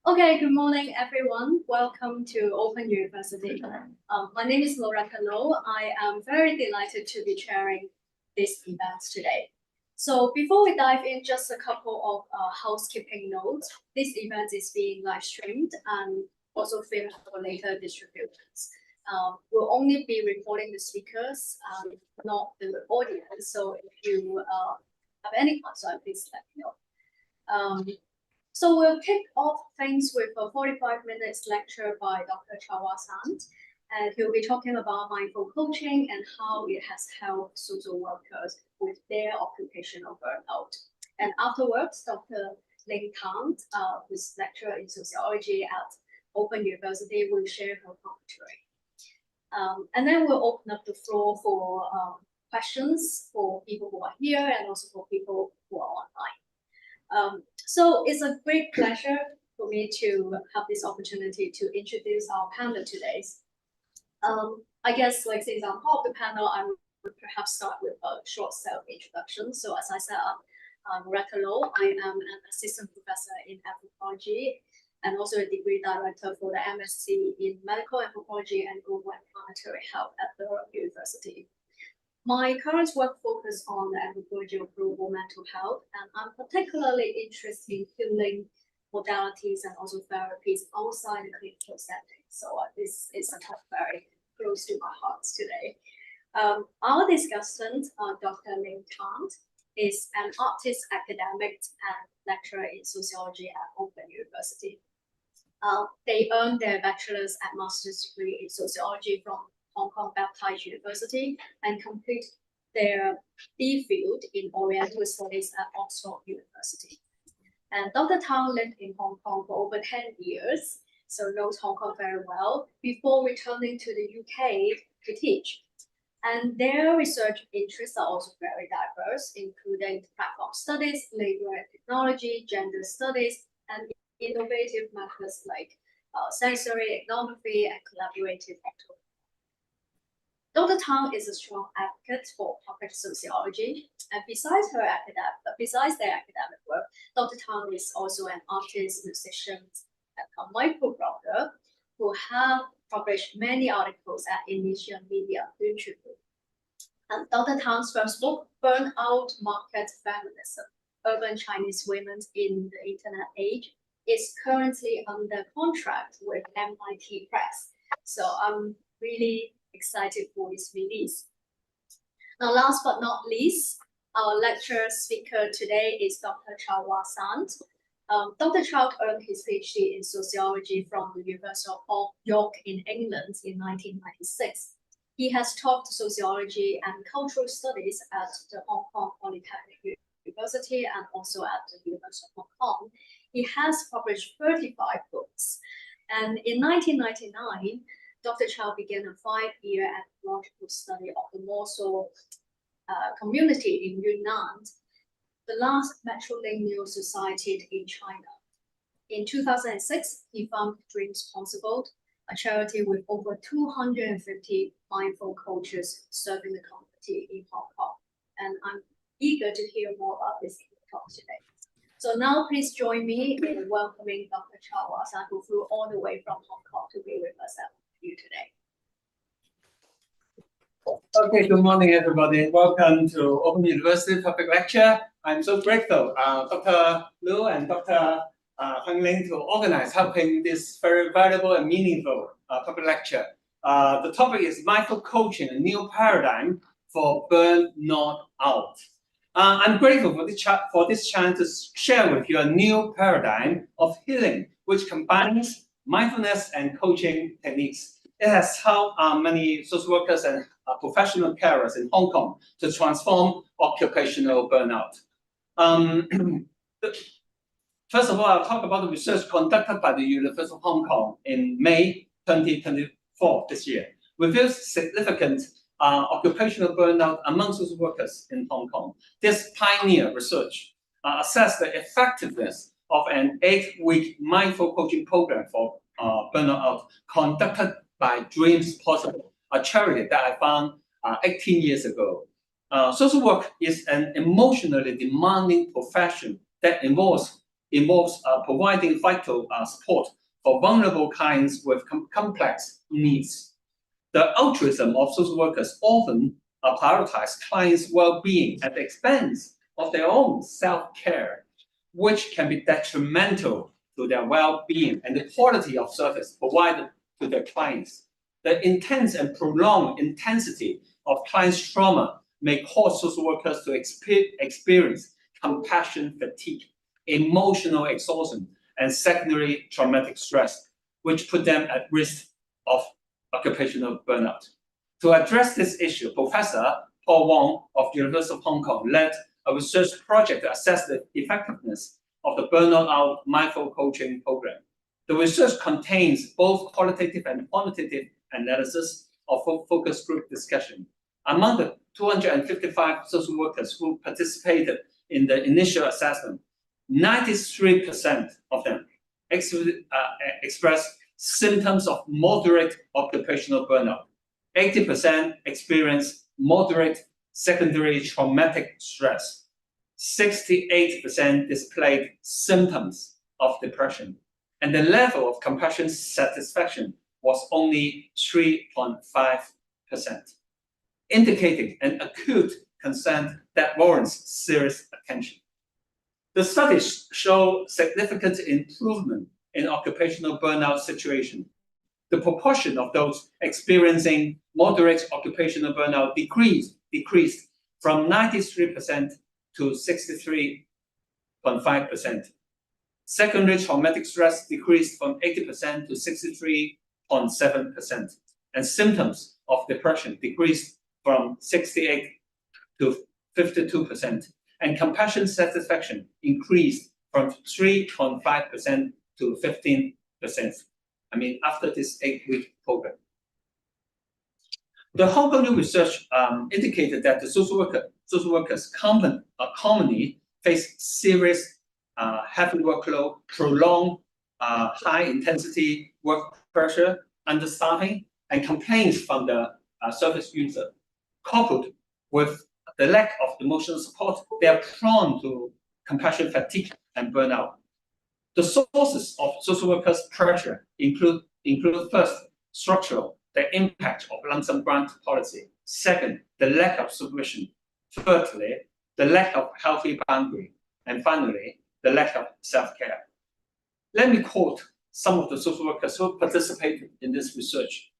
Okay, good morning, everyone. Welcome to Open University. My name is Loretta Low. I am very delighted to be chairing this event today. So before we dive in, just a couple of housekeeping notes. This event is being live streamed and also filmed for later distributions. We'll only be recording the speakers, not the audience. So if you have any concern, please let me know. So we'll kick off things with a 45 minutes lecture by Dr. Chawa Sant, and he'll be talking about mindful coaching and how it has helped social workers with their occupational burnout. And afterwards, Dr. Ling Tang, who's lecturer in sociology at Open University, will share her commentary. And then we'll open up the floor for questions for people who are here and also for people who are online. So it's a great pleasure for me to have this opportunity to introduce our panel today. I guess, since I'm part of the panel, I would perhaps start with a short self-introduction. So as I said, I'm Loretta Low. I am an assistant professor in anthropology and also a degree director for the MSc in medical anthropology and global and planetary health at the University. My current work focuses on the anthropology of global mental health, and I'm particularly interested in healing modalities and also therapies outside the clinical setting. So this is a topic very close to my heart today. Our discussant, Dr. Ling Tang, is an artist, academic, and lecturer in sociology at Open University. They earned their bachelor's and master's degree in sociology from Hong Kong Baptist University and complete their DPhil in Oriental Studies at Oxford University. And Dr. Tang lived in Hong Kong for over 10 years, so knows Hong Kong very well, before returning to the UK to teach. And their research interests are also very diverse, including platform studies, labor and technology, gender studies, and innovative methods like sensory ethnography and collaborative activity. Dr. Tang is a strong advocate for public sociology, and besides their academic work, Dr. Tang is also an artist, musician, and a microblogger who have published many articles at Initial Media Institute. And Dr. Tang's first book, Burnout Market Feminism, Urban Chinese Women in the Internet Age, is currently under contract with MIT Press. So I'm really excited for its release. Now, last but not least, our lecture speaker today is Dr. Chawa Sant. Dr. Chow earned his PhD in sociology from the University of York in England in 1996. He has taught sociology and cultural studies at the Hong Kong Polytechnic University and also at the University of Hong Kong. He has published 35 books. And in 1999, Dr. Chow began a 5-year anthropological study of the Mosul community in Yunnan, the last matrilineal society in China. In 2006, he founded Dreams Possible, a charity with over 250 mindful coaches serving the community in Hong Kong. And I'm eager to hear more about this talk today. So now please join me in welcoming Dr. Chawa Sant, who flew all the way from Hong Kong to be with us at you today. Okay, good morning, everybody. Welcome to Open University Public Lecture. I'm so grateful, Dr. Liu and Dr. Heng Ling, to organize, helping this very valuable and meaningful public lecture. The topic is mindful coaching, a new paradigm for burnout out. I'm grateful for this chance to share with you a new paradigm of healing, which combines mindfulness and coaching techniques. It has helped many social workers and professional carers in Hong Kong to transform occupational burnout. First of all, I'll talk about the research conducted by the University of Hong Kong in May 2024 this year, reveals significant occupational burnout among social workers in Hong Kong. This pioneer research assessed the effectiveness of an 8-week mindful coaching program for burnout conducted by Dreams Possible, a charity that I found 18 years ago. Social work is an emotionally demanding profession that involves involves providing vital support for vulnerable clients with complex needs. The altruism of social workers often prioritize clients' well-being at the expense of their own self-care, which can be detrimental to their well-being and the quality of service provided to their clients. The intense and prolonged intensity of clients' trauma may cause social workers to experience compassion fatigue, emotional exhaustion, and secondary traumatic stress, which put them at risk of occupational burnout. To address this issue, Professor Paul Wong of the University of Hong Kong led a research project to assess the effectiveness of the Burnout Out Mindful Coaching Program. The research contains both qualitative and quantitative analysis of focus group discussion. Among the 255 social workers who participated in the initial assessment, 93% of them expressed symptoms of moderate occupational burnout. 80% experienced moderate secondary traumatic stress. 68% displayed symptoms of depression. And the level of compassion satisfaction was only 3.5%, indicating an acute concern that warrants serious attention. The studies show significant improvement in occupational burnout situation. The proportion of those experiencing moderate occupational burnout decreased from 93% to 63.5%. Secondary traumatic stress decreased from 80% to 63.7%. And symptoms of depression decreased from 68 to 52%. And compassion satisfaction increased from 3.5% to 15%. After this 8-week program. The Hong Kong research indicated that the social workers commonly face serious heavy workload, prolonged high-intensity work pressure, understaffing, and complaints from the service user. Coupled with the lack of emotional support, they are prone to compassion fatigue and burnout. The sources of social workers' pressure include first, structural, the impact of lump sum grant policy. Second, the lack of supervision. Thirdly, the lack of healthy boundary. And finally, the lack of self-care. Let me quote some of the social workers who participated in this research.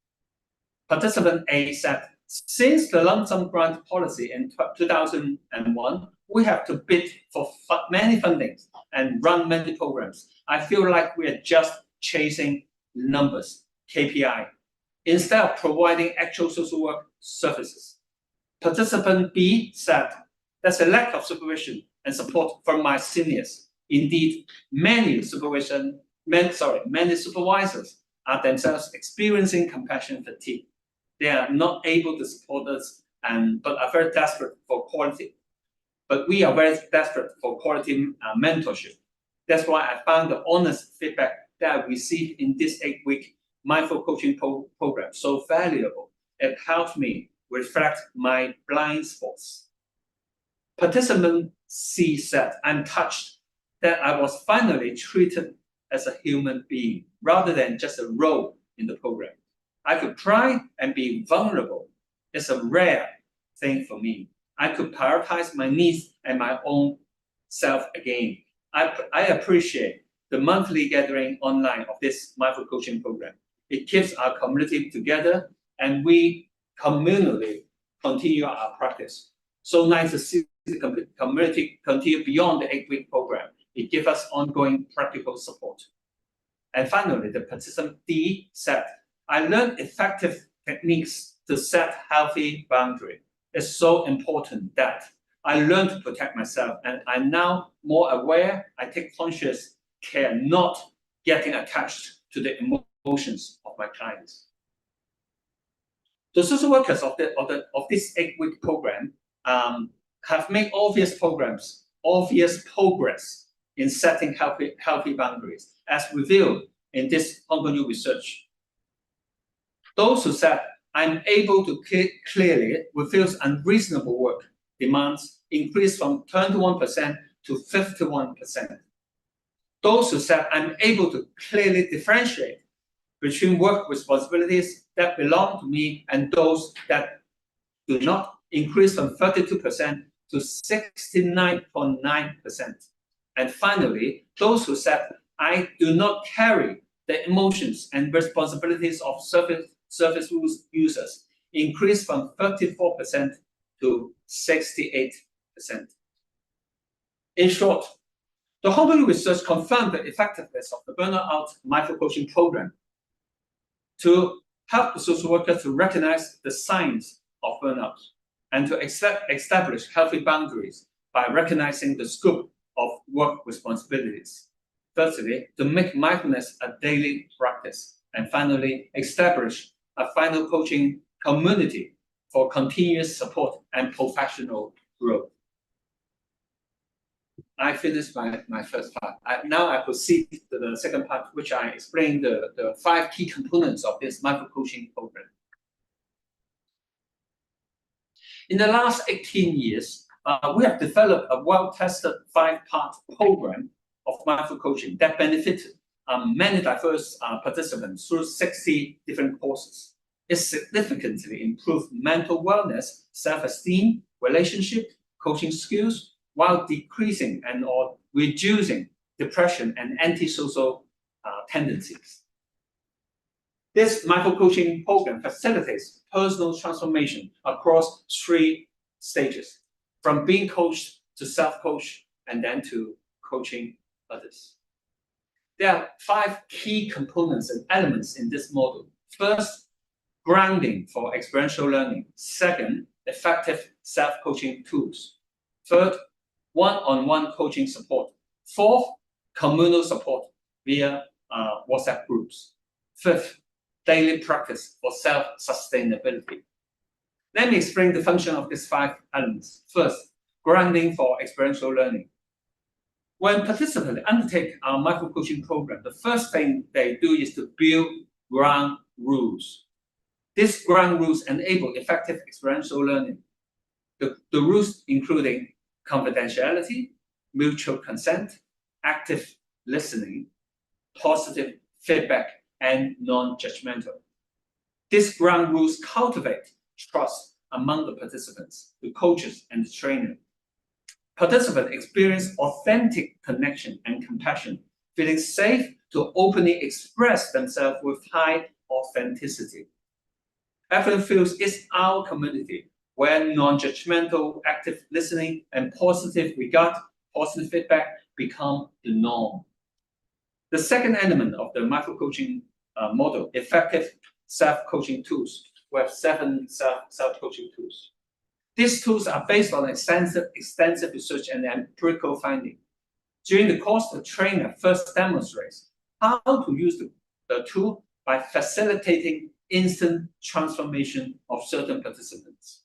Participant A said, since the lump sum grant policy in 2001, we have to bid for many fundings and run many programs. I feel like we are just chasing numbers, KPI, instead of providing actual social work services. Participant B said, there's a lack of supervision and support from my seniors. Indeed, many supervisors are themselves experiencing compassion fatigue. They are not able to support us, but are very desperate for quality. But we are very desperate for quality mentorship. That's why I found the honest feedback that I received in this 8-week mindful coaching program so valuable. It helped me reflect my blind spots. Participant C said, I'm touched that I was finally treated as a human being rather than just a role in the program. I could cry and be vulnerable. It's a rare thing for me. I could prioritize my needs and my own self again. I appreciate the monthly gathering online of this mindful coaching program. It keeps our community together and we communally continue our practice. So nice to see the community continue beyond the 8-week program. It gives us ongoing practical support. And finally, the participant D said, I learned effective techniques to set healthy boundaries. It's so important that I learned to protect myself and I'm now more aware. I take conscious care not getting attached to the emotions of my clients. The social workers of this 8-week program have made obvious progress in setting healthy boundaries, as revealed in this Hong Kong research. Those who said, I'm able to clearly refuse unreasonable work demands increased from 21% to 51%. Those who said, I'm able to clearly differentiate between work responsibilities that belong to me and those that do not, increased from 32% to 69.9%. And finally, those who said, I do not carry the emotions and responsibilities of service users, increased from 34% to 68%. In short, the Hong Kong research confirmed the effectiveness of the burnout micro-coaching program to help the social workers to recognize the signs of burnout and to establish healthy boundaries by recognizing the scope of work responsibilities. Thirdly, to make mindfulness a daily practice. And finally, establish a final coaching community for continuous support and professional growth. I finished my first part. Now I proceed to the second part, which I explain the 5 key components of this micro-coaching program. In the last 18 years, we have developed a well-tested 5-part program of micro-coaching that benefited many diverse participants through 60 different courses. It significantly improved mental wellness, self-esteem, relationship, coaching skills, while decreasing and or reducing depression and antisocial tendencies. This micro-coaching program facilitates personal transformation across 3 stages, from being coached to self-coach and then to coaching others. There are 5 key components and elements in this model. First, grounding for experiential learning. Second, effective self-coaching tools. Third, one-on-one coaching support. Fourth, communal support via WhatsApp groups. Fifth, daily practice for self-sustainability. Let me explain the function of these 5 elements. First, grounding for experiential learning. When participants undertake our micro-coaching program, the first thing they do is to build ground rules. These ground rules enable effective experiential learning. The rules including confidentiality, mutual consent, active listening, positive feedback, and non-judgmental. These ground rules cultivate trust among the participants, the coaches, and the trainer. Participants experience authentic connection and compassion, feeling safe to openly express themselves with high authenticity. Everyone feels it's our community, where non-judgmental, active listening, and positive regard, positive feedback become the norm. The second element of the micro-coaching model, effective self-coaching tools. We have 7 self-coaching tools. These tools are based on extensive research and empirical finding. During the course, the trainer first demonstrates how to use the tool by facilitating instant transformation of certain participants.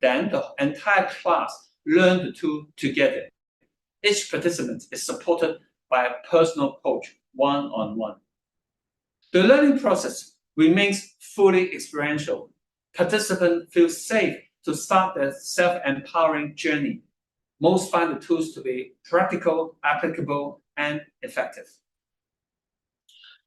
Then the entire class learn the tool together. Each participant is supported by a personal coach, one-on-one. The learning process remains fully experiential. Participants feel safe to start their self-empowering journey. Most find the tools to be practical, applicable, and effective.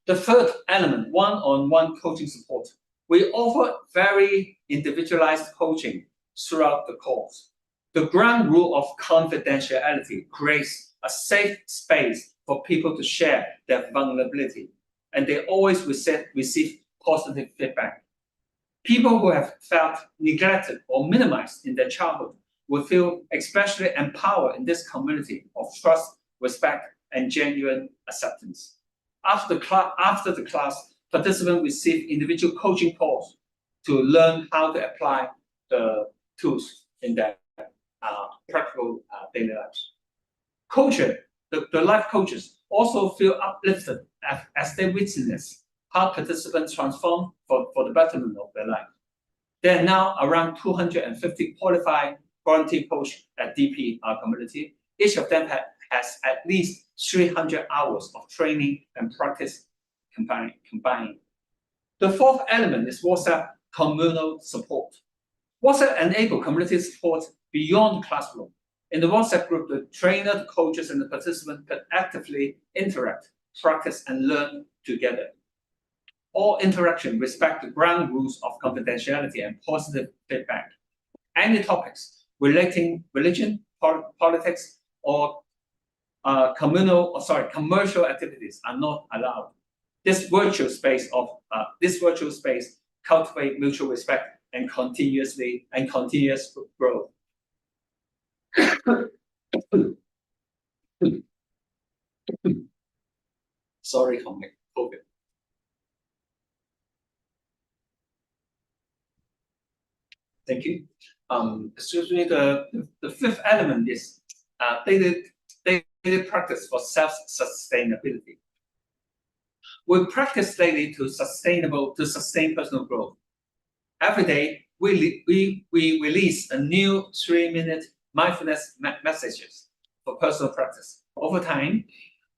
The third element, one-on-one coaching support. We offer very individualized coaching throughout the course. The ground rule of confidentiality creates a safe space for people to share their vulnerability, and they always receive positive feedback. People who have felt neglected or minimized in their childhood will feel especially empowered in this community of trust, respect, and genuine acceptance. After the class, participants receive individual coaching calls to learn how to apply the tools in their practical daily lives. The life coaches also feel uplifted as they witness how participants transform for the betterment of their life. There are now around 250 qualified volunteer coaches at DP, our community. Each of them has at least 300 hours of training and practice combined. The fourth element is WhatsApp communal support. WhatsApp enables community support beyond the classroom. In the WhatsApp group, the trainer, the coaches, and the participants can actively interact, practice, and learn together. All interaction respect the ground rules of confidentiality and positive feedback. Any topics relating religion, politics, or commercial activities are not allowed. This virtual space cultivate mutual respect and continuous growth. Sorry, COVID. Thank you. Excuse me. The fifth element is daily practice for self-sustainability. We practice daily to sustain personal growth. Every day, we release a new 3-minute mindfulness messages for personal practice. Over time,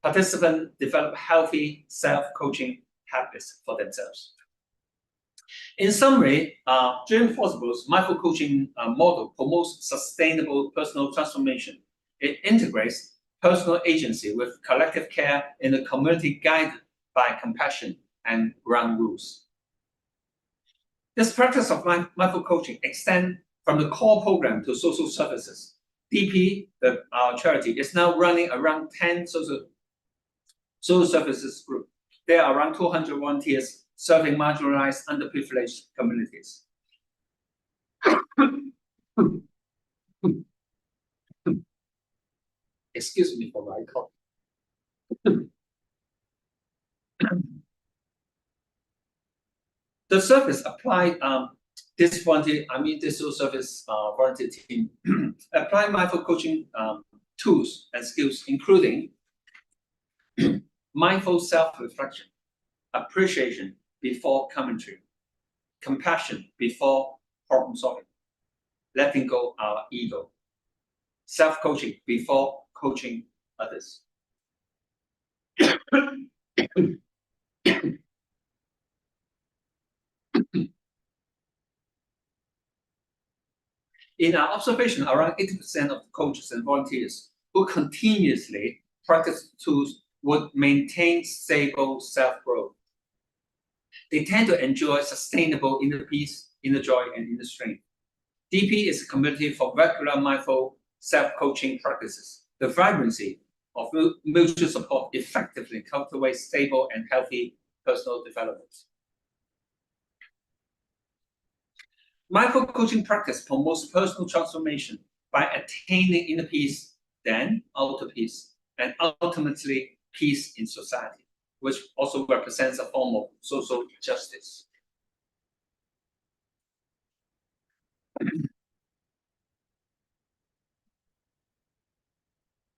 participants develop healthy self-coaching habits for themselves. In summary, Dream Possible's mindful coaching model promotes sustainable personal transformation. It integrates personal agency with collective care in a community guided by compassion and ground rules. This practice of mindful coaching extends from the core program to social services. DP, our charity, is now running around 10 social services groups. There are around 200 volunteers serving marginalized, underprivileged communities. Excuse me for my cough. The service applied this social service volunteer team apply mindful coaching tools and skills, including mindful self-reflection, appreciation before commentary, compassion before problem solving, letting go our ego, self-coaching before coaching others. In our observation, around 80% of coaches and volunteers who continuously practice tools would maintain stable self-growth. They tend to enjoy sustainable inner peace, inner joy, and inner strength. DP is a community for regular mindful self-coaching practices. The vibrancy of mutual support effectively cultivates stable and healthy personal development. Mindful coaching practice promotes personal transformation by attaining inner peace, then outer peace, and ultimately peace in society, which also represents a form of social justice.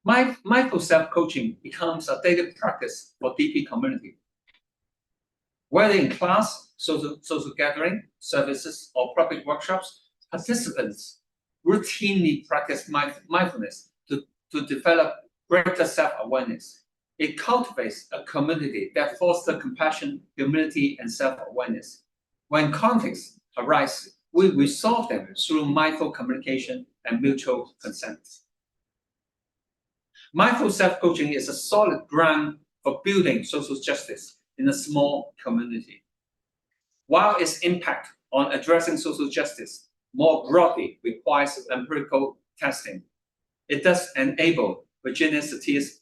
Mindful self-coaching becomes a daily practice for DP community. Whether in class, social gathering, services, or public workshops, participants routinely practice mindfulness to develop greater self-awareness. It cultivates a community that fosters compassion, humility, and self-awareness. When conflicts arise, we resolve them through mindful communication and mutual consent. Mindful self-coaching is a solid ground for building social justice in a small community. While its impact on addressing social justice more broadly requires empirical testing, it does enable Virginia Satier's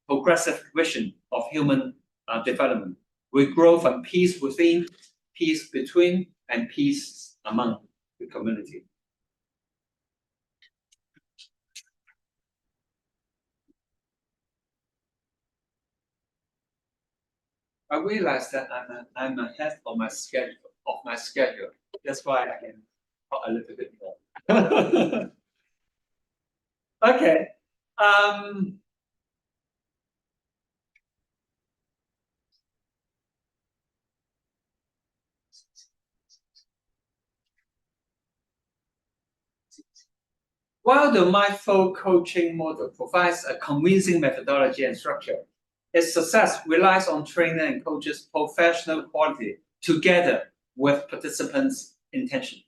progressive vision of human development. We grow from peace within, peace between, and peace among the community. I realize that I'm ahead of my schedule. That's why I can talk a little bit more. Okay. While the mindful coaching model provides a convincing methodology and structure, its success relies on trainer and coaches' professional quality together with participants' intention.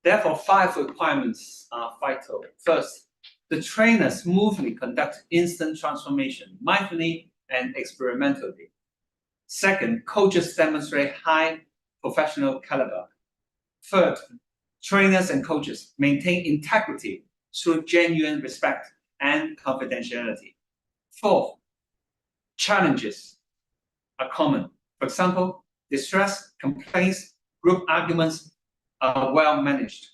Therefore, 5 requirements are vital. First, the trainer smoothly conduct instant transformation, mindfully and experimentally. Second, coaches demonstrate high professional caliber. Third, trainers and coaches maintain integrity through genuine respect and confidentiality. Fourth, challenges are common. For example, distress, complaints, group arguments are well managed.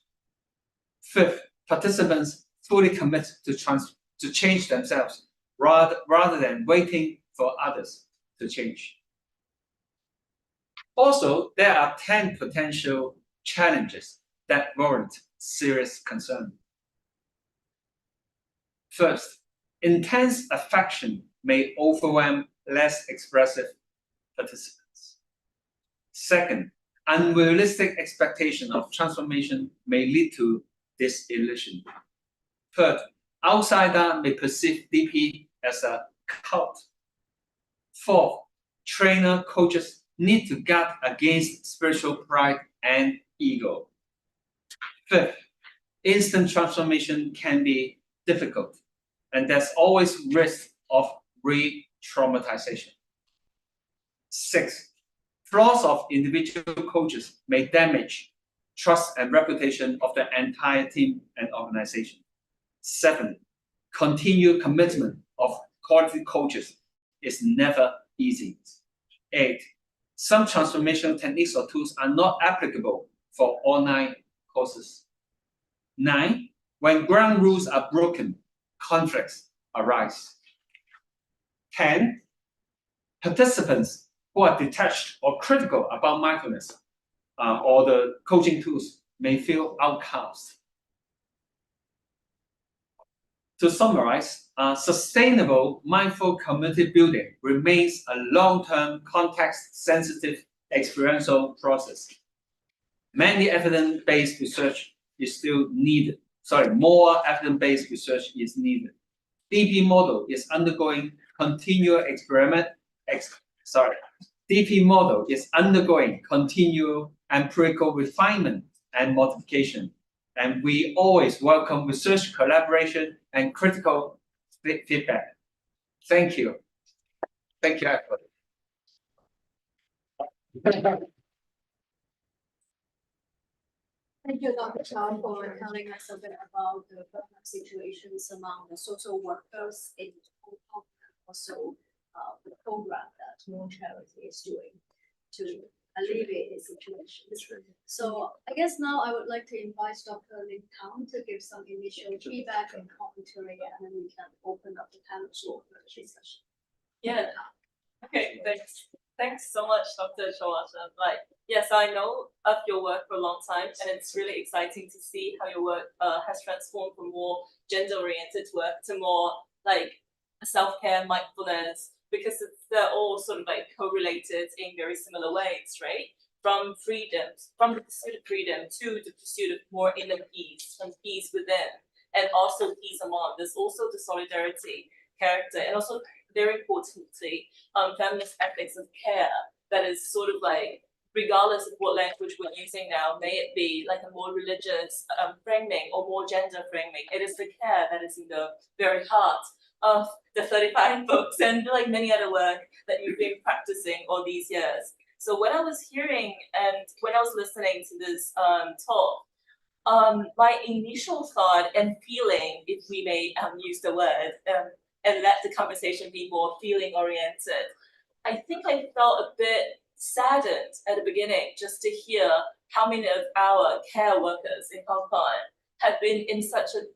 Fifth, participants fully commit to change themselves rather than waiting for others to change. Also, there are 10 potential challenges that warrant serious concern. First, intense affection may overwhelm less expressive participants. Second, unrealistic expectation of transformation may lead to disillusion. Third, outsider may perceive DP as a cult. Fourth, trainer coaches need to guard against spiritual pride and ego. Fifth, instant transformation can be difficult, and there's always risk of re-traumatization. Sixth, flaws of individual coaches may damage trust and reputation of the entire team and organization. Seven, continued commitment of quality coaches is never easy. Eight, some transformational techniques or tools are not applicable for online courses. 9, when ground rules are broken, conflicts arise. 10, participants who are detached or critical about mindfulness or the coaching tools may feel outcast. To summarize, sustainable mindful community building remains a long-term, context-sensitive experiential process. Many evidence-based research is still needed. More evidence-based research is needed. DP model is undergoing continual DP model is undergoing continual empirical refinement and modification. And we always welcome research collaboration and critical feedback. Thank you. Thank you, everybody. Thank you, Dr. Chow, for telling us a bit about the burnout situations among the social workers in Hong Kong, and also the program that More Charity is doing to alleviate the situation. So I guess now I would like to invite Dr. Lin Tang to give some initial feedback and commentary, and then we can open up the panel for the discussion. Yeah. Okay, thanks so much, Dr. Shawata. Yes, I know of your work for a long time, and it's really exciting to see how your work has transformed from more gender-oriented work to more self-care, mindfulness, because they're all sort of correlated in very similar ways, right? From the pursuit of freedom to the pursuit of more inner peace, and peace within, and also peace among. There's also the solidarity character, and also very importantly, feminist ethics of care that is sort of regardless of what language we're using now, may it be a more religious framing or more gender framing, it is the care that is in the very heart of the 35 books and many other work that you've been practicing all these years. So when I was hearing and when I was listening to this talk, my initial thought and feeling, if we may use the word, and let the conversation be more feeling oriented, I think I felt a bit saddened at the beginning just to hear how many of our care workers in Hong Kong have been in such a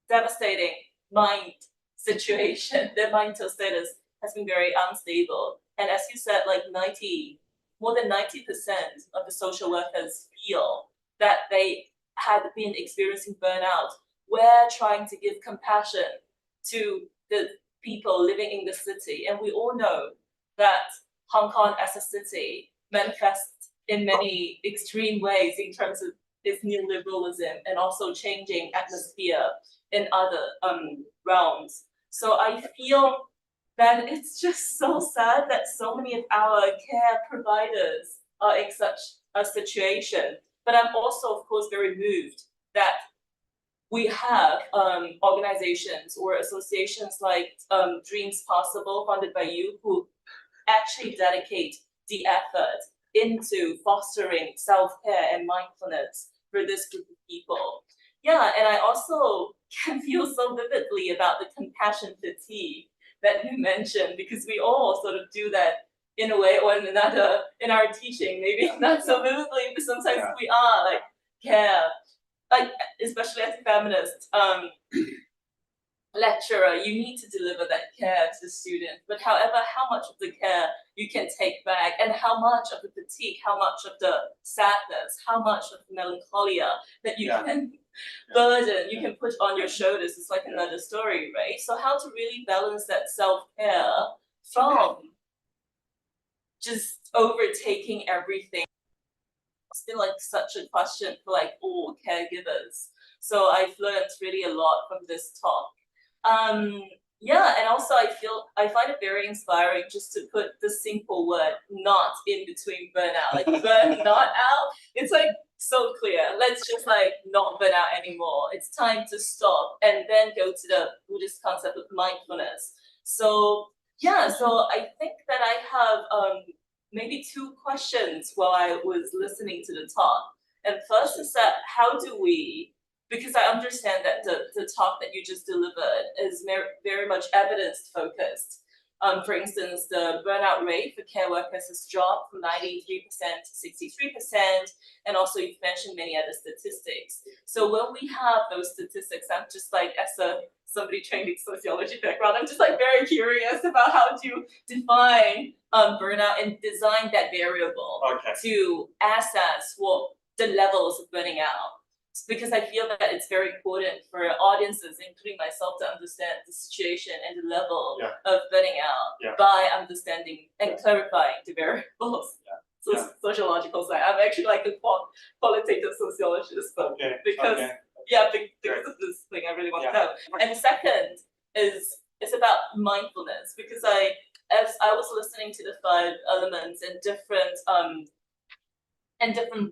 devastating mind situation. Their mental status has been very unstable. And as you said, more than 90% of the social workers feel that they had been experiencing burnout. We're trying to give compassion to the people living in the city. And we all know that Hong Kong as a city manifests in many extreme ways in terms of its neoliberalism and also changing atmosphere in other realms. So I feel that it's just so sad that so many of our care providers are in such a situation. But I'm also, of course, very moved that we have organizations or associations like Dreams Possible, funded by you, who actually dedicate the effort into fostering self-care and mindfulness for this group of people. Yeah, and I also can feel so vividly about the compassion fatigue that you mentioned, because we all sort of do that in a way or in another in our teaching, maybe not so vividly, but sometimes we are like care, like especially as a feminist lecturer, you need to deliver that care to the student. But however, how much of the care you can take back, and how much of the fatigue, how much of the sadness, how much of the melancholia that you can burden, you can put on your shoulders, is like another story, right? So how to really balance that self-care from just overtaking everything. It's still like such a question for like all caregivers. So I've learned really a lot from this talk. Yeah, and also I find it very inspiring just to put the simple word "not" in between burnout, like burn not out. It's like so clear. Let's just like not burn out anymore. It's time to stop and then go to the Buddhist concept of mindfulness. So yeah, so I think that I have maybe two questions while I was listening to the talk. And first is that how do we, because I understand that the talk that you just delivered is very much evidence focused. For instance, the burnout rate for care workers has dropped from 93% to 63%, and also you've mentioned many other statistics. So when we have those statistics, I'm just like, as somebody trained in sociology background, I'm just like very curious about how to define burnout and design that variable to assess what the levels of burning out. Because I feel that it's very important for audiences, including myself, to understand the situation and the level of burning out by understanding and clarifying the variables. So sociological side. I'm actually like a qualitative sociologist, but because because of this thing, I really want to know. And second is it's about mindfulness, because as I was listening to the 5 elements and different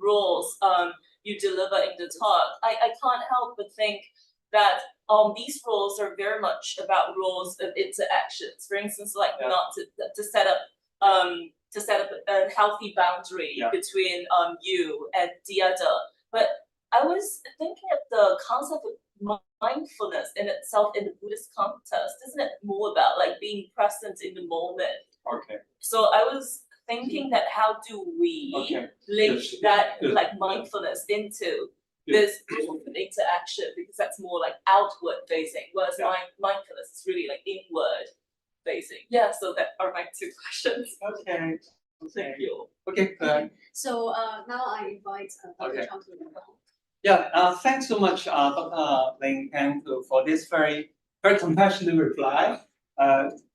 roles you deliver in the talk, I can't help but think that these roles are very much about roles of interactions. For instance, like not to set up a healthy boundary between you and the other. But I was thinking of the concept of mindfulness in itself in the Buddhist context. Isn't it more about like being present in the moment? So I was thinking that how do we link that like mindfulness into this interaction, because that's more like outward facing, whereas mindfulness is really like inward facing. Yeah, so that are my 2 questions. Thank you. So now I invite Dr. Chang to respond. Thanks so much, Dr. Ling, and for this very compassionate reply.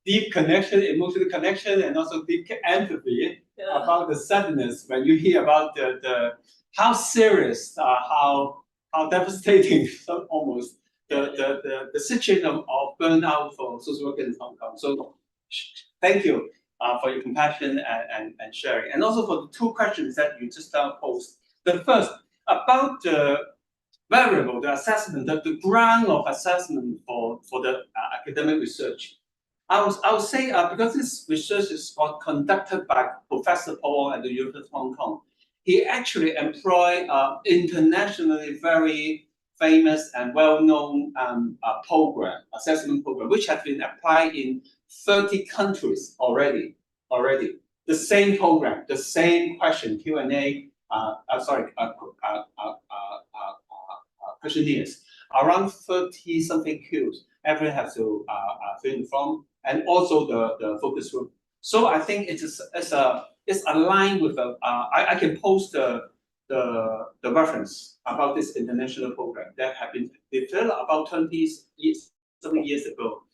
Deep connection, emotional connection, and also deep empathy about the sadness when you hear about the how serious, how devastating, almost the situation of burnout for social workers in Hong Kong. So thank you for your compassion and sharing, and also for the 2 questions that you just posed. The first about the variable, the assessment, the ground of assessment for the academic research. I would say because this research is conducted by Professor Paul at the University of Hong Kong, he actually employed internationally very famous and well-known assessment program, which has been applied in 30 countries already. The same program, the same question, Q&A, questionnaires, around 30 something Qs. Everyone has to fill in the form, and also the focus group. So I think it's aligned with I can post the reference about this international program that have been developed about 20 something years ago.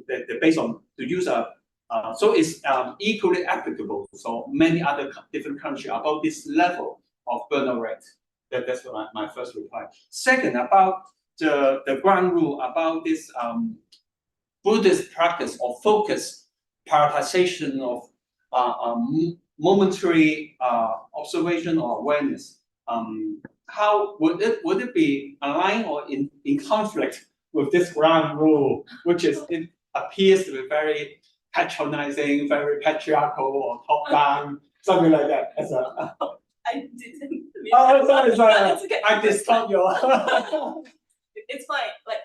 They're based on to use so it's equally applicable to so many other different countries about this level of burnout rate. That's my first reply. Second, about the ground rule about this Buddhist practice of focus, prioritization of momentary observation or awareness. how would it be aligned or in conflict with this ground rule, which is it appears to be very patronizing, very patriarchal or top down, something like that. As a I didn't. oh, sorry. It's okay. I distort your. It's fine. Like,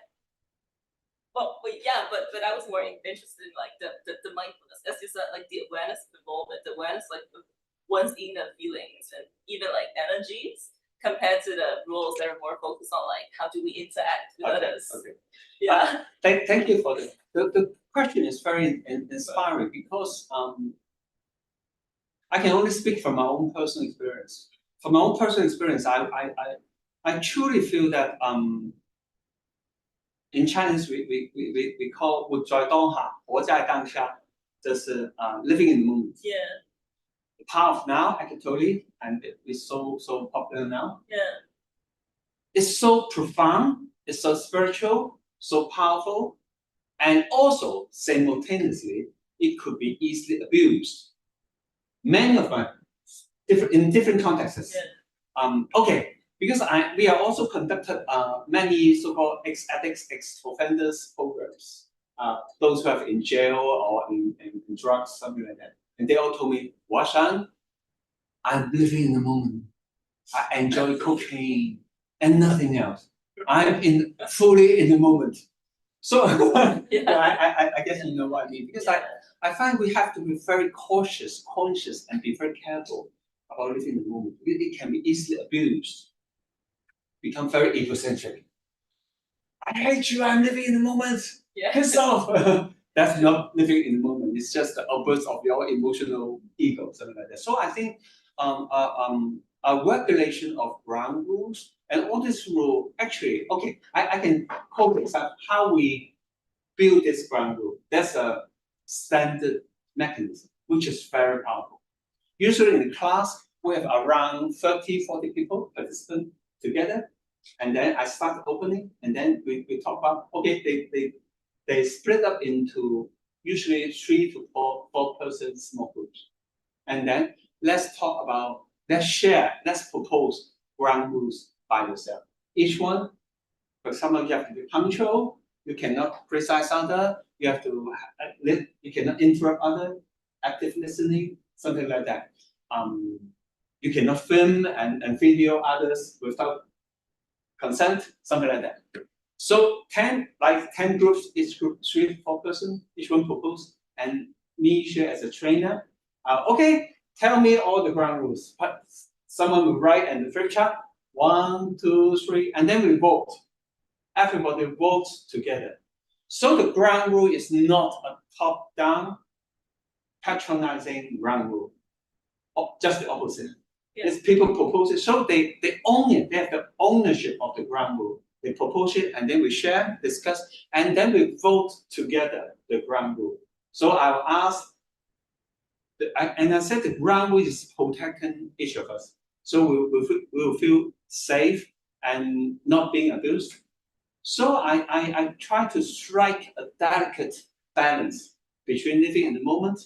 well, yeah, but I was more interested in like the mindfulness, as you said, like the awareness of the moment, the awareness like of one's inner feelings and even like energies, compared to the rules that are more focused on like how do we interact with others. Okay. Yeah. Thank you for this. The question is very inspiring because I can only speak from my own personal experience. From my own personal experience, I truly feel that in Chinese we call 活在当下，活在当下，就是 living in the moment. Yeah. The power of now, I can tell you, and it's so popular now. Yeah. It's so profound, it's so spiritual, so powerful, and also simultaneously it could be easily abused. Many of my in different contexts. Yeah. Okay, because we are also conducted many so-called ex-addicts, ex-offenders programs. Those who have in jail or in drugs, something like that. And they all told me, Washan, I'm living in the moment. I enjoy cocaine and nothing else. I'm fully in the moment. So Yeah. I guess you know what I mean. Because I find we have to be very cautious, conscious, and be very careful about living in the moment. It can be easily abused. Become very egocentric. I hate you, I'm living in the moment. Yeah. Piss off. That's not living in the moment. It's just the outburst of your emotional ego, something like that. So I think a regulation of ground rules and all this rule actually, okay, I can quote this up how we build this ground rule. That's a standard mechanism, which is very powerful. Usually in the class, we have around 30, 40 people, participants together. And then I start opening, and then we talk about, okay, they split up into usually 3 to 4 person small groups. And then let's talk about, let's share, let's propose ground rules by yourself. Each one, for example, you have to be punctual, you cannot criticize other, you have to, you cannot interrupt other, active listening, something like that. You cannot film and video others without consent, something like that. So 10 groups, each group 3 to 4 person, each one propose, and me share as a trainer. Okay, tell me all the ground rules. Someone will write and the flip chart, 1, 2, 3, and then we vote. Everybody votes together. So the ground rule is not a top-down, patronizing ground rule. Just the opposite. Yeah. It's people propose it, so they own it. They have the ownership of the ground rule. They propose it, and then we share, discuss, and then we vote together the ground rule. So I'll ask, and I said the ground rule is protecting each of us. So we will feel safe and not being abused. So I try to strike a delicate balance between living in the moment,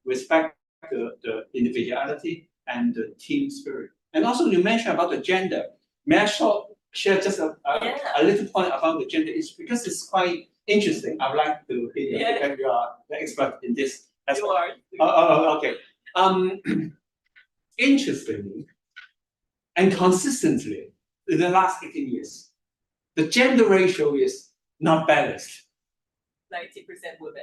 respect the individuality, and the team spirit. And also you mentioned about the gender. May I share just a little point about the gender issue, because it's quite interesting. I would like to hear you, because you are the expert in this aspect. You are. Okay. Interestingly and consistently in the last 18 years, the gender ratio is not balanced. 90% women.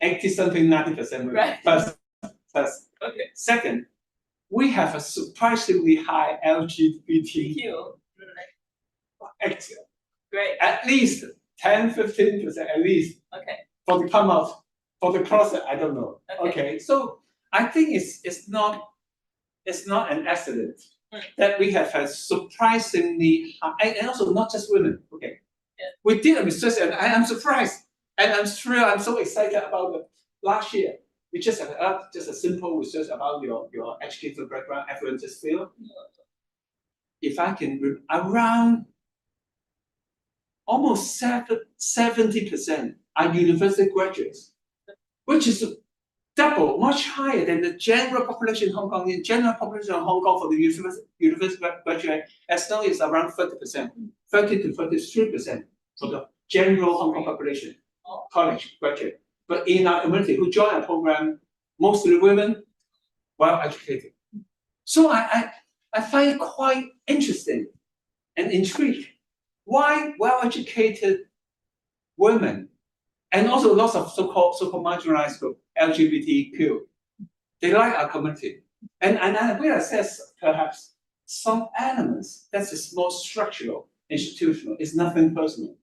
80-something, 90% women. Right. First. Okay. Second, we have a surprisingly high LGBT. Great. At least 10-15%, at least. Okay. For the come out, for the closet, I don't know. Okay. So I think it's not an accident that we have a surprisingly high, and also not just women. Okay. Yeah. We did a research, and I am surprised, and I'm thrilled. I'm so excited about it. Last year, we just have just a simple research about your educational background. Everyone just feel. If I can around almost 70% are university graduates, which is double, much higher than the general population in Hong Kong. The general population of Hong Kong for the university graduate as now is around 30%, 30 to 33% for the general Hong Kong population, college graduate. But in our community who join our program, mostly women, well educated. So I find it quite interesting and intrigued. Why well educated women and also lots of so-called marginalized group, LGBTQ, they like our community. And I will assess perhaps some elements that is more structural, institutional, it's nothing personal.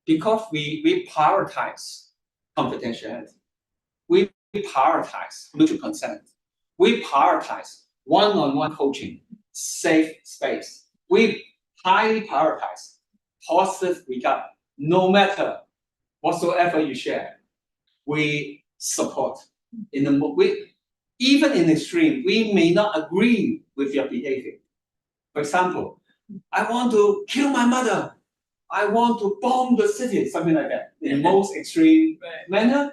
Because we prioritize confidentiality. We prioritize mutual consent. We prioritize one-on-one coaching, safe space. We highly prioritize positive regard, no matter whatsoever you share. We support. Even in extreme, we may not agree with your behavior. For example, I want to kill my mother. I want to bomb the city, something like that. In the most extreme manner,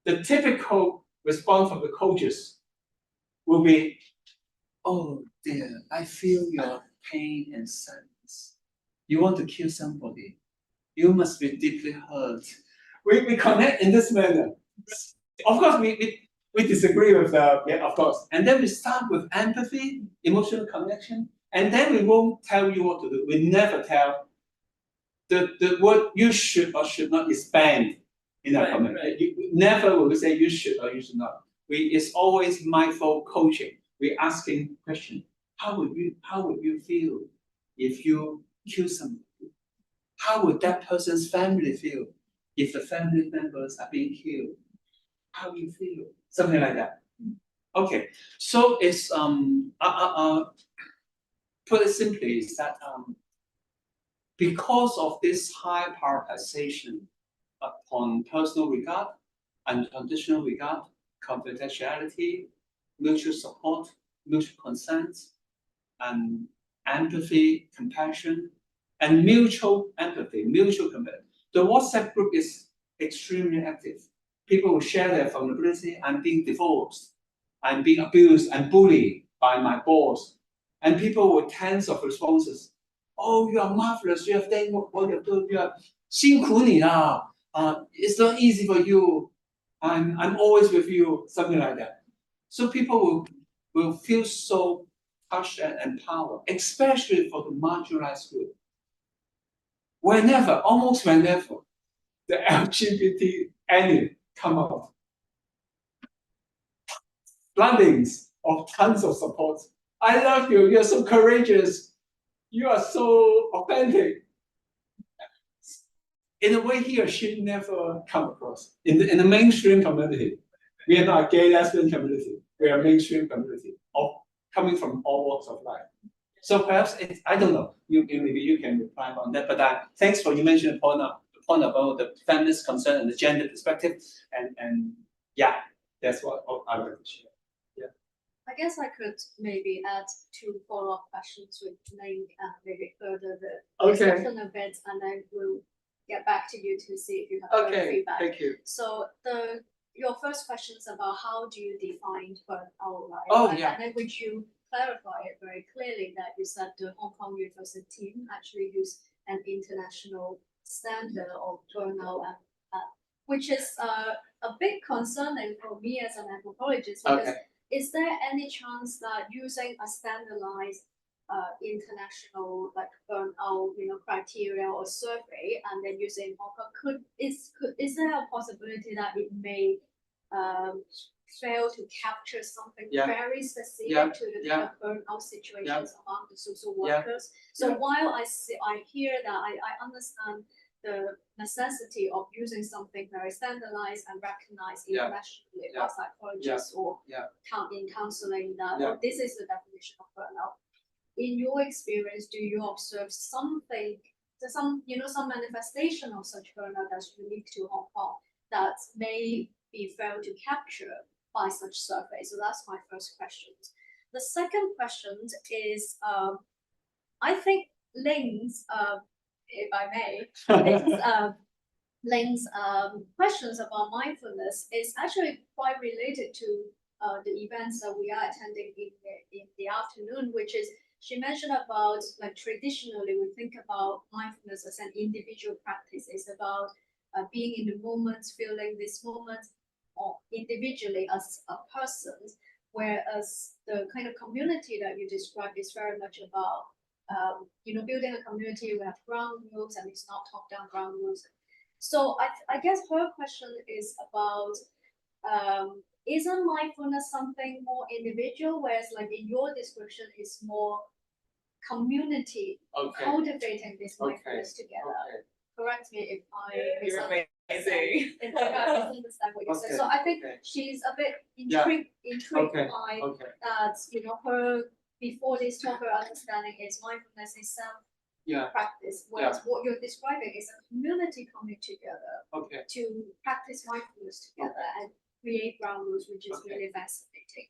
the typical response from the coaches will be, oh dear, I feel your pain and sadness. You want to kill somebody. You must be deeply hurt. We connect in this manner. Of course, we disagree with of course. And then we start with empathy, emotional connection, and then we won't tell you what to do. We never tell the word you should or should not is banned in our community. Never will we say you should or you should not. It's always mindful coaching. We're asking questions. How would you feel if you kill somebody? How would that person's family feel if the family members are being killed? How do you feel? Something like that. Okay, so it's put it simply is that because of this high prioritization upon personal regard, unconditional regard, confidentiality, mutual support, mutual consent, and empathy, compassion, and mutual empathy, mutual compassion. The WhatsApp group is extremely active. People will share their vulnerability. I'm being divorced. I'm being abused and bullied by my boss. And people with tens of responses. Oh, you are marvelous. You have done what you have done. You are 辛苦你啦. It's not easy for you. I'm always with you. Something like that. So people will feel so touched and empowered, especially for the marginalized group. Almost whenever, the LGBT annual come out, floodings of tons of support. I love you. You're so courageous. You are so authentic. In a way, he or she never come across in the mainstream community. We are not a gay lesbian community. We are a mainstream community, coming from all walks of life. So perhaps I don't know. Maybe you can reply on that. But thanks for you mentioning the point about the feminist concern and the gender perspective. And yeah, that's what I would share. Yeah. I guess I could maybe add 2 follow-up questions with Ling and maybe further the discussion a bit, and then we'll get back to you to see if you have further feedback. Thank you. So your first question is about how do you define burnout, right? Oh, yeah. And then would you clarify it very clearly that you said the Hong Kong University team actually use an international standard of burnout, which is a bit concerning for me as an anthropologist, because is there any chance that using a standardized international like burnout criteria or survey and then using Hong Kong is there a possibility that it may fail to capture something very specific to the burnout situations among the social workers? So while I hear that, I understand the necessity of using something very standardized and recognized internationally by psychologists or in counseling that this is the definition of burnout. In your experience, do you observe some manifestation of such burnout that's unique to Hong Kong that may be failed to capture by such surveys? So that's my first question. The second question is, I think Ling's, if I may, Ling's Ling's questions about mindfulness is actually quite related to the events that we are attending in the afternoon, which is she mentioned about like traditionally we think about mindfulness as an individual practice. It's about being in the moment, feeling this moment, or individually as a person. Whereas the kind of community that you described is very much about building a community. We have ground rules, and it's not top-down ground rules. So I guess her question is about isn't mindfulness something more individual, whereas like in your description is more community cultivating this mindfulness together. Correct me if I You're amazing. if I misunderstand what you said. So I think she's a bit intrigued by that, her before this talk, her understanding is mindfulness is practice, whereas what you're describing is a community coming together to practice mindfulness together and create ground rules, which is really fascinating.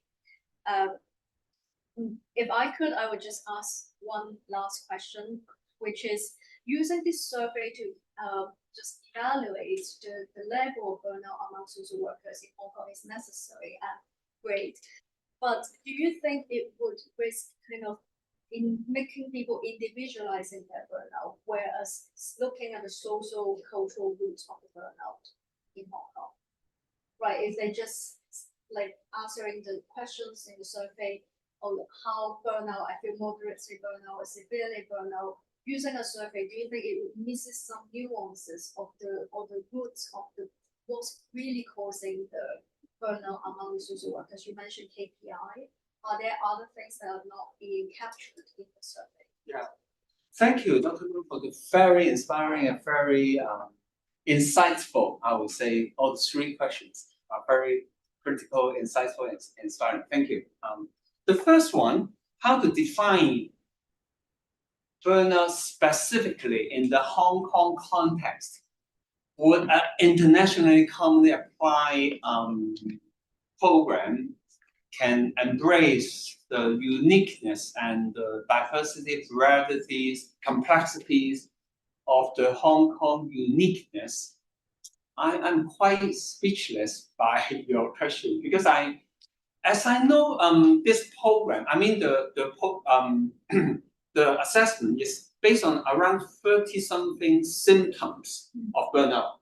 If I could, I would just ask one last question, which is using this survey to just evaluate the level of burnout among social workers in Hong Kong is necessary and great. But do you think it would risk kind of in making people individualizing their burnout, whereas looking at the social cultural roots of the burnout in Hong Kong? Right, if they just like answering the questions in the survey on how burnout, I feel moderately burnout or severely burnout, using a survey, do you think it misses some nuances of the roots of what's really causing the burnout among social workers? You mentioned KPI. Are there other things that are not being captured in the survey? Yeah. Thank you, Dr. Wu, for the very inspiring and very insightful, I would say, all three questions are very critical, insightful, and inspiring. Thank you. The first one, how to define burnout specifically in the Hong Kong context. Would an internationally commonly applied program can embrace the uniqueness and the diversity, varieties, complexities of the Hong Kong uniqueness? I'm quite speechless by your question, because as I know, this program, I mean the assessment is based on around 30-something symptoms of burnout.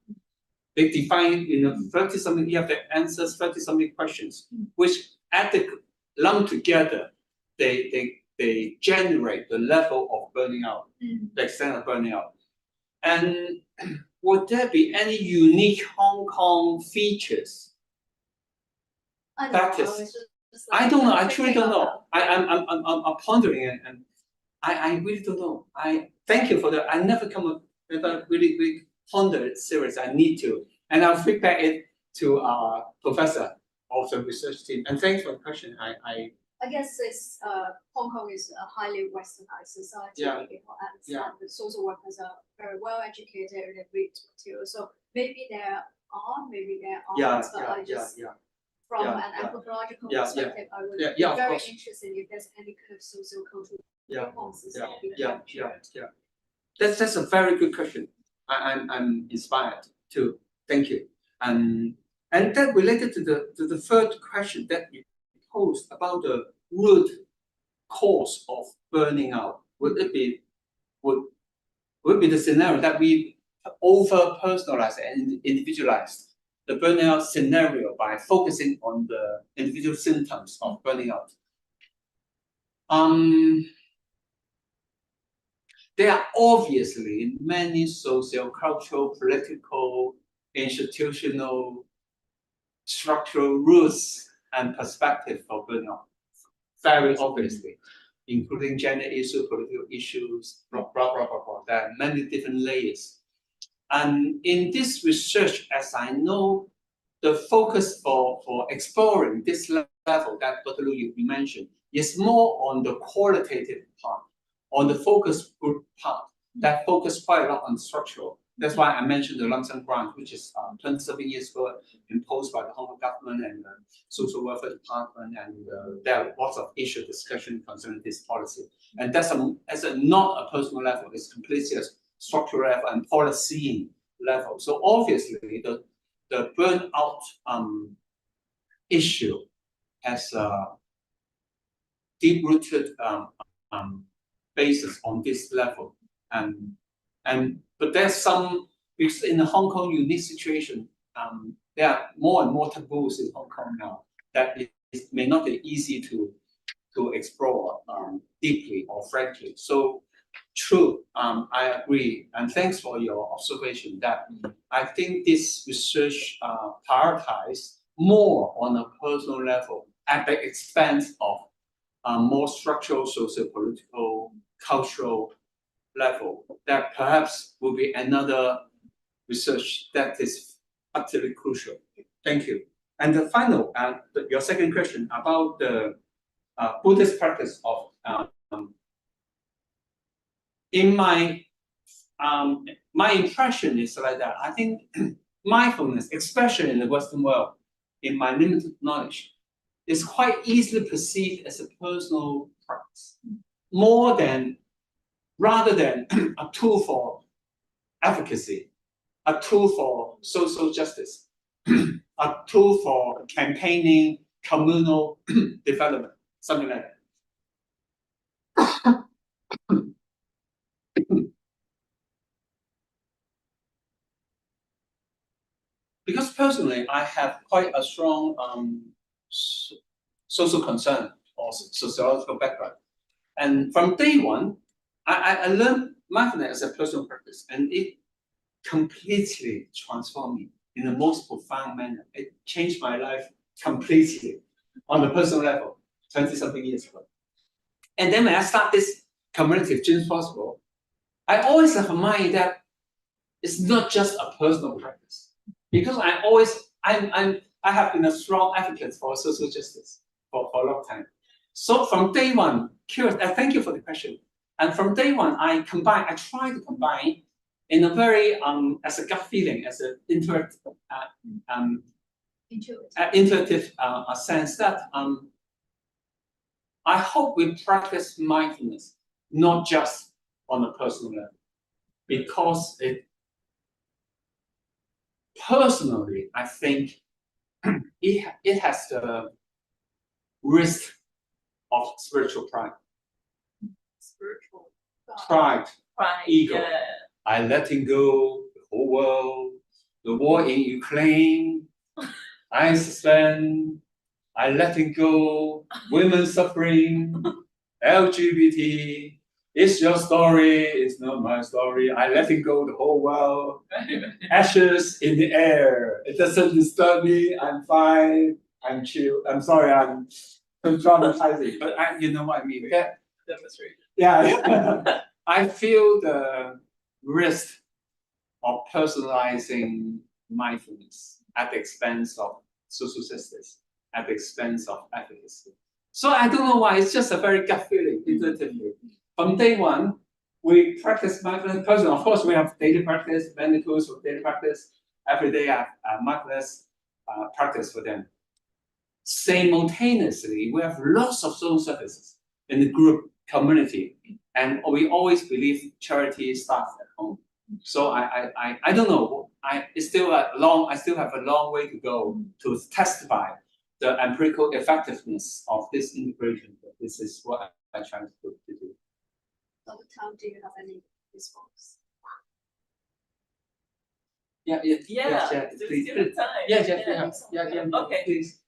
They define, 30-something, you have to answer 30-something questions, which lumped together, they generate the level of burning out, the extent of burning out. And would there be any unique Hong Kong features? I don't know. I truly don't know. I'm pondering it, and I really don't know. I thank you for that. I never really ponder it seriously. I need to, and I'll feedback it to our professor of the research team. And thanks for the question. I guess it's Hong Kong is a highly westernized society, and the social workers are very well educated and they read material. So maybe there are, but I just from an anthropological perspective, I would be very interested if there's any kind of socio-cultural nuances that we capture. That's a very good question. I'm inspired too. Thank you. And that related to the third question that you posed about the root cause of burning out. Would it be the scenario that we over personalized and individualized the burnout scenario by focusing on the individual symptoms of burning out? There are obviously many social, cultural, political, institutional, structural roots and perspective for burnout. Very obviously, including gender issues, political issues, blah, blah, blah, blah, blah. There are many different layers. And in this research, as I know, the focus for exploring this level that Dr. Lu you mentioned is more on the qualitative part, on the focus group part, that focus quite a lot on structural. That's why I mentioned the lump sum grant, which is 27 years ago imposed by the Hong Kong government and the social welfare department, and there are lots of issue discussion concerning this policy. And that's not a personal level, it's completely a structural level and policy level. So obviously, the burnout issue has a deep-rooted basis on this level, but there's some, because in the Hong Kong unique situation, there are more and more taboos in Hong Kong now that it may not be easy to explore deeply or frankly. So true, I agree, and thanks for your observation that I think this research prioritized more on a personal level at the expense of more structural, socio-political, cultural level. That perhaps will be another research that is utterly crucial. Thank you. And the final, your second question about the Buddhist practice of in my impression is like that. I think mindfulness, especially in the Western world, in my limited knowledge, is quite easily perceived as a personal practice, rather than a tool for advocacy, a tool for social justice, a tool for campaigning, communal development, something like that. Because personally, I have quite a strong social concern or sociological background. And from day one, I learned mindfulness as a personal practice, and it completely transformed me in the most profound manner. It changed my life completely on a personal level, 20-something years ago. And then when I start this community of James Possible, I always have in mind that it's not just a personal practice. Because I have been a strong advocate for social justice for a long time. So from day one, curious, thank you for the question. And from day one, I try to combine in a very, as a gut feeling, as an intuitive sense that I hope we practice mindfulness, not just on a personal level, because personally, I think it has the risk of spiritual pride. Spiritual Pride, ego. Yeah. I letting go the whole world, the war in Ukraine, I suspend, I letting go, women suffering, LGBT. It's your story, it's not my story. I letting go the whole world. Ashes in the air. It doesn't disturb me. I'm fine. I'm chill. I'm sorry. I'm traumatizing, but you know what I mean. Demonstrate. Yeah. I feel the risk of personalizing mindfulness at the expense of social justice, at the expense of efficacy. So I don't know why. It's just a very gut feeling, intuitively. From day one, we practice mindfulness personally. Of course, we have daily practice, many tools for daily practice. Every day I have mindfulness practice for them. Simultaneously, we have lots of social services in the group community, and we always believe charity starts at home. So I don't know. I still have a long way to go to testify the empirical effectiveness of this integration. But this is what I try to do. Dr. Tao, do you have any response? Yeah. Please. Give it time. Yeah. Okay. Please.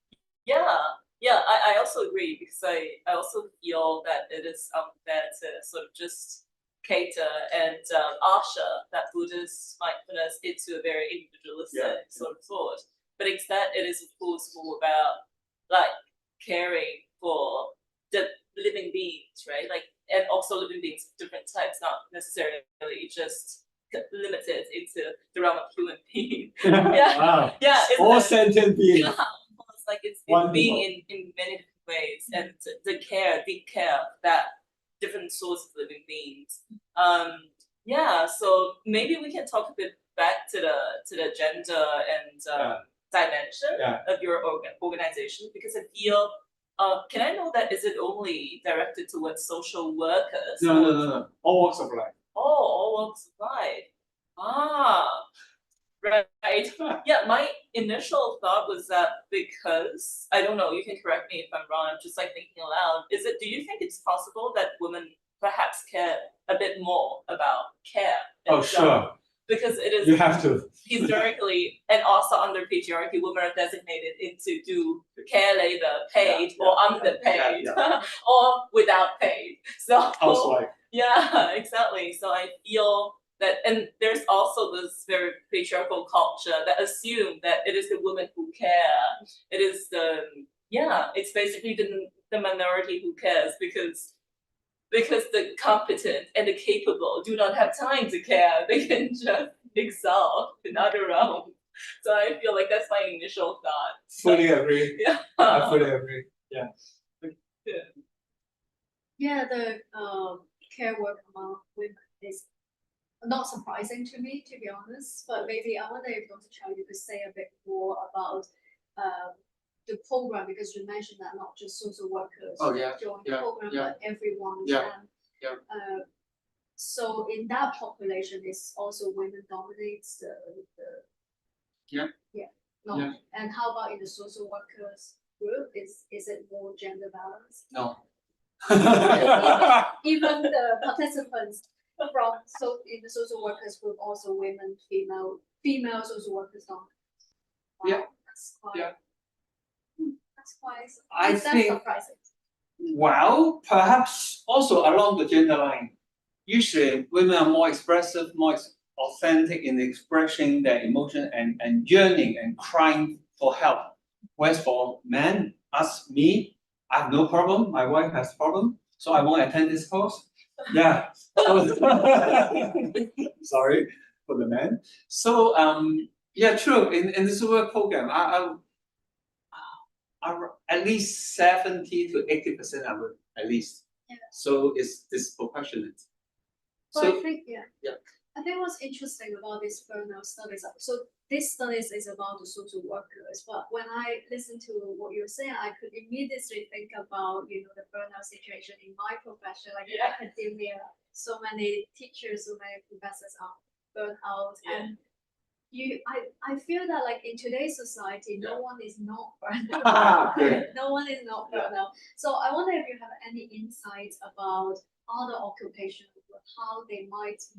Yeah. I also agree, because I also feel that it is unfair to sort of just cater and usher that Buddhist mindfulness into a very individualistic sort of thought. But instead, it is of course more about like caring for the living beings, right? Like, and also living beings of different types, not necessarily just limited into the realm of human being. Wow. All sentient beings. It's like it's being in many different ways, and the deep care that different sorts of living beings. So maybe we can talk a bit back to the gender and dimension of your organization, because I feel. Can I know that is it only directed towards social workers? No. All walks of life. Oh, all walks of life. Right. Yeah, my initial thought was that because I don't know, you can correct me if I'm wrong, I'm just like thinking aloud. Do you think it's possible that women perhaps care a bit more about care? Oh, itself? sure. Because it is You have to. historically and also under patriarchy, women are designated into do care labor, paid or underpaid, or without paid. So Housewife. yeah, exactly. So I feel that, and there's also this very patriarchal culture that assume that it is the women who care. It is it's basically the minority who cares because the competent and the capable do not have time to care. They can just excel in other realms. So I feel like that's my initial thought. Fully agree. Yeah. I fully agree. Yeah. Yeah, the care work among women is not surprising to me, to be honest. But maybe I wonder if Dr. Chow, you could say a bit more about the program, because you mentioned that not just social workers join the program, but everyone can. Yeah. So in that population, it's also women dominates the no. Yeah. And how about in the social workers group? Is it more gender balanced? No. Even the participants from in the social workers group, also women, female social workers dominate. Wow, Yeah. That's quite. Yeah. That's quite. I think. Surprising. Well, perhaps also along the gender line. Usually, women are more expressive, more authentic in expressing their emotion and yearning and crying for help. Whereas for men, as me, I have no problem. My wife has problem, so I won't attend this course. Yeah. Sorry for the men. So yeah, true. In this work program, at least 70 to 80% I would at least. Yeah. So it's disproportionate. So So I think I think what's interesting about this burnout studies. So this studies is about the social workers, but when I listen to what you're saying, I could immediately think about the burnout situation in my profession, like in academia. So many teachers, so many professors are burnt out, and I feel that like in today's society, no one is not burned out. No one is not burned out. So I wonder if you have any insights about other occupations, how they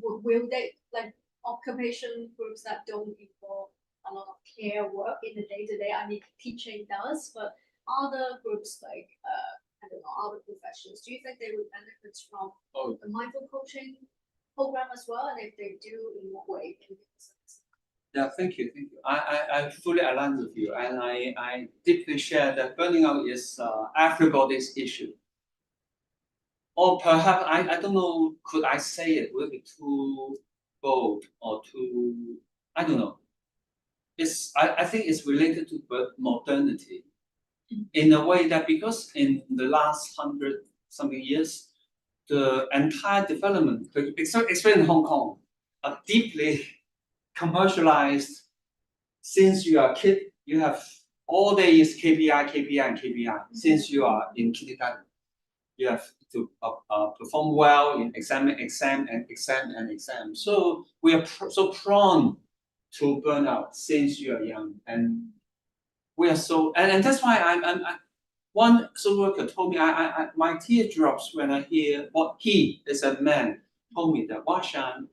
will they like occupation groups that don't involve a lot of care work in the day-to-day. I mean, teaching does, but other groups like I don't know, other professions. Do you think they would benefit from the mindful coaching program as well? And if they do, in what way? Can you give us an yeah, thank you. I fully align with you, and I deeply share that burning out is everybody's issue. Or perhaps I don't know, could I say it will be too bold or too, I don't know. I think it's related to modernity in a way that because in the last 100-something years, the entire development, especially in Hong Kong, are deeply commercialized. Since you are a kid, you have all day is KPI, KPI, and KPI. Since you are in kindergarten, you have to perform well in exam. So we are so prone to burnout since you are young, and we are so and that's why I'm one social worker told me my tear drops when I hear what he is a man told me that Washan,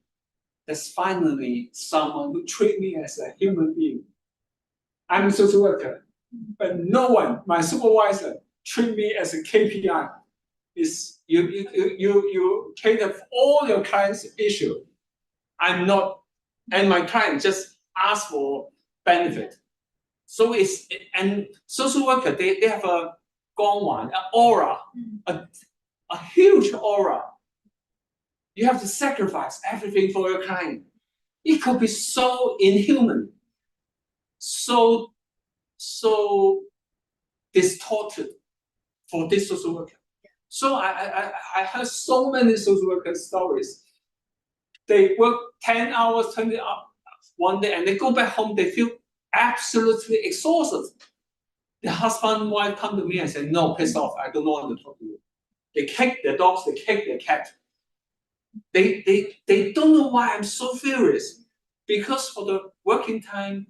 there's finally someone who treat me as a human being. I'm a social worker, but no one, my supervisor, treat me as a KPI. Is you cater for all your clients' issue. I'm not, and my client just ask for benefit. So and social worker they have a an aura, a huge aura. You have to sacrifice everything for your client. It could be so inhuman, so distorted for this social worker. So I heard so many social worker stories. They work 10 hours, 20 hours one day, and they go back home, they feel absolutely exhausted. The husband, wife come to me and say, no, piss off, I don't want to talk to you. They kick their dogs, they kick their cat. They don't know why I'm so furious. because for the working time,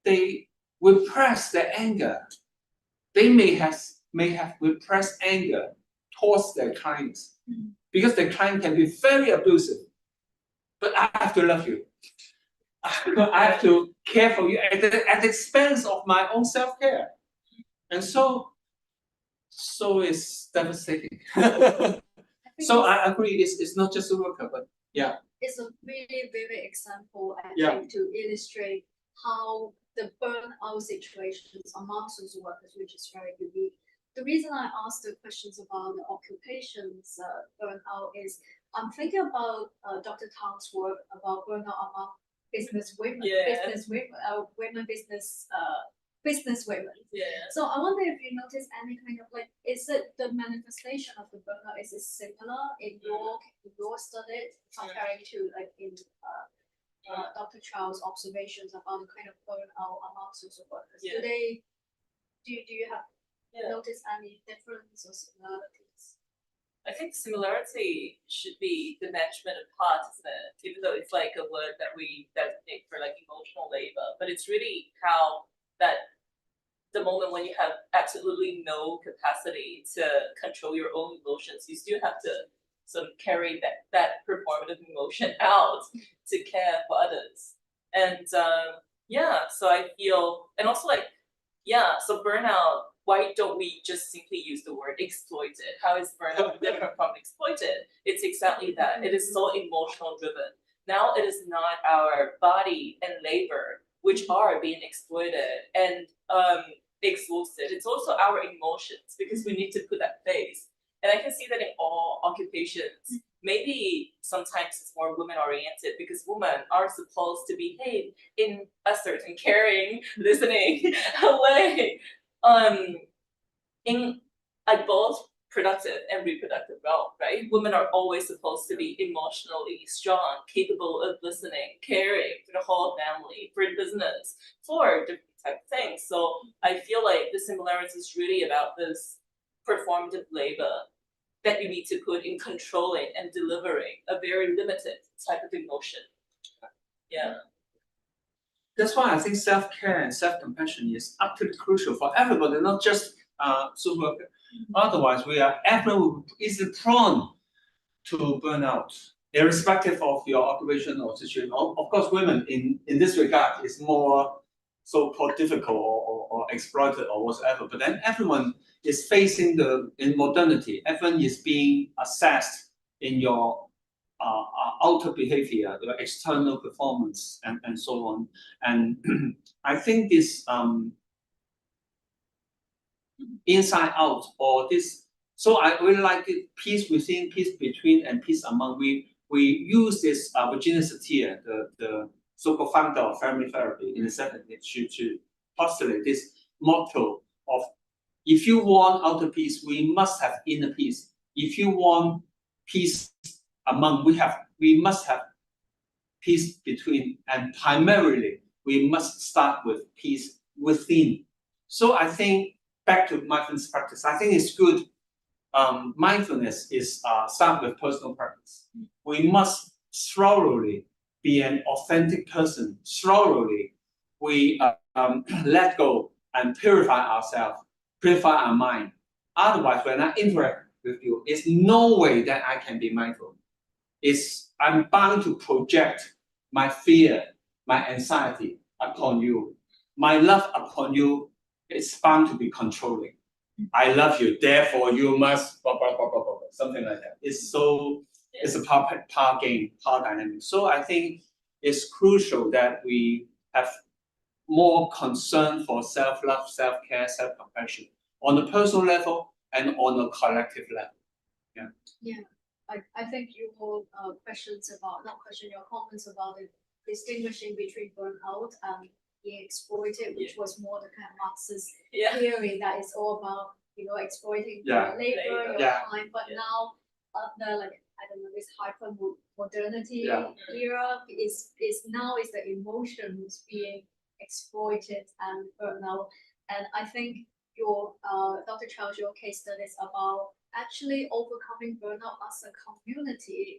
they repress their anger. They may have repressed anger towards their clients because the client can be very abusive. But I have to love you. I have to care for you at the expense of my own self-care. And so it's devastating. So I agree, it's not just a worker, but yeah. It's a really vivid example, I Yeah. think, to illustrate how the burnout situations among social workers, which is very unique. The reason I asked the questions about the occupations burnout is I'm thinking about Dr. Tang's work about burnout among business women, business women. Yeah. So I wonder if you notice any kind of like, is it the manifestation of the burnout? Is it similar in your study comparing to like in Dr. Chow's observations about the kind of burnout among social workers? Yeah. Do you have notice any difference or similarities? I think similarity should be the management of part, isn't it? Even though it's like a word that we designate for like emotional labor, but it's really how that the moment when you have absolutely no capacity to control your own emotions, you still have to sort of carry that performative emotion out to care for others. And so I feel, and also like, so burnout, why don't we just simply use the word exploited? How is burnout different from exploited? It's exactly that. It is so emotional driven. Now it is not our body and labor which are being exploited and exhausted. It's also our emotions because we need to put that face. And I can see that in all occupations. Maybe sometimes it's more women oriented because women are supposed to behave in a certain caring, listening way. In like both productive and reproductive realm, right? Women are always supposed to be emotionally strong, capable of listening, caring for the whole family, for business, for different type of things. So I feel like the similarity is really about this performative labor that you need to put in controlling and delivering a very limited type of emotion. Yeah. That's why I think self-care and self-compassion is absolutely crucial for everybody, not just social workers. Otherwise, everyone is prone to burnout, irrespective of your occupational situation. Of course, women in this regard is more so-called difficult or exploited or whatever. But then everyone is facing in modernity. Everyone is being assessed in your outer behavior, your external performance, and so on. And I think this inside out or this. So I really like it, peace within, peace between, and peace among. We use this Virginia Satir, the so-called founder of family therapy in the 70s, to postulate this motto of if you want outer peace, we must have inner peace. If you want peace among, we must have peace between, and primarily we must start with peace within. So I think back to mindfulness practice, I think it's good. Mindfulness is start with personal practice. We must thoroughly be an authentic person. Thoroughly, we let go and purify ourselves, purify our mind. Otherwise, when I interact with you, it's no way that I can be mindful. I'm bound to project my fear, my anxiety upon you. My love upon you is bound to be controlling. I love you, therefore you must blah, blah, blah, blah, blah, something like that. It's a power game, power dynamic. So I think it's crucial that we have more concern for self-love, self-care, self-compassion on the personal level and on a collective level. Yeah, I think your questions about, not question, your comments about the distinguishing between burnout and being exploited, which was more the kind of Marxist theory that is all about, exploiting your labor, your time, but now the like, I don't know, this hyper modernity era is the emotions being exploited and burnout. And I think your Dr. Charles, your case studies about actually overcoming burnout as a community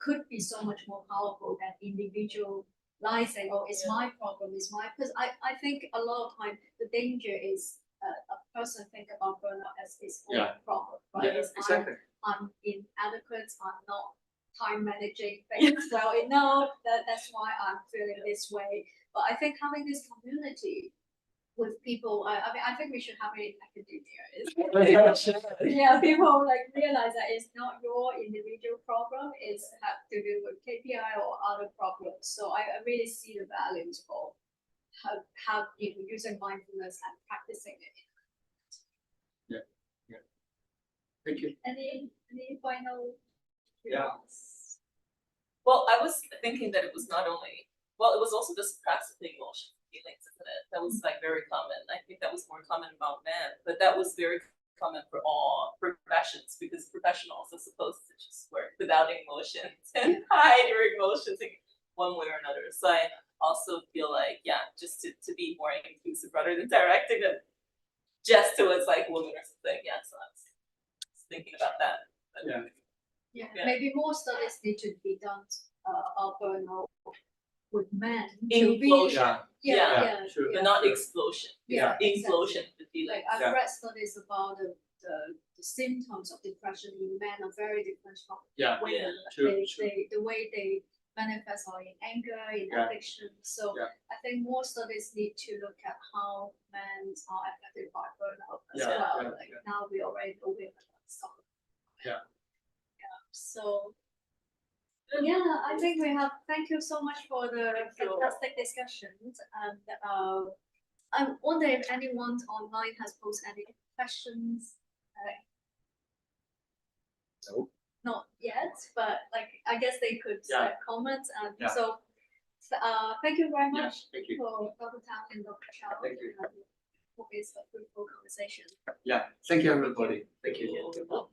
could be so much more powerful than individual saying, oh, it's Yeah. my problem, it's my, because I think a lot of time the danger is a person think about burnout as his own Yeah. problem, right? Yeah, It's exactly. I'm inadequate, I'm not time managing things well enough, that's why I'm feeling this way. But I think having this community with people, I mean, I think we should have it in academia. Yeah, people like realize that it's not your individual problem, it's have to do with KPI or other problems. So I really see the values for how using mindfulness and practicing it. Thank you. Any final Yeah. remarks? Well, I was thinking that it was not only, well, it was also the suppressed emotions, feelings, isn't it? That was like very common. I think that was more common about men, but that was very common for all professions because professionals are supposed to just work without emotions and hide your emotions in one way or another. So I also feel like, yeah, just to be more inclusive rather than directing it just towards like women or something. Yeah, so I was thinking about that. But, Yeah. Yeah, Yeah. maybe more studies need to be done about burnout with men to be. Implosion. Yeah. Yeah. Sure. but not explosion. Yeah, Implosion, the Like feeling. I've Yeah. read studies about the symptoms of depression in men are very different from Yeah. women. True, The way they manifest are in anger, in Yeah. addiction. So Yeah. I think more studies need to look at how men are affected by burnout as Yeah, well. yeah, Like yeah. now we already know women are some. Yeah. So yeah, I think we have. Thank you so much for the fantastic discussions. And I wonder if anyone online has posed any questions. No. Not yet, but like I guess they could Yeah. comment. And Yeah. so thank you very Yeah, much thank you. for Dr. Tang and Dr. Chow. Thank you. For this fruitful conversation. Yeah. Thank you, everybody. Thank you. Beautiful.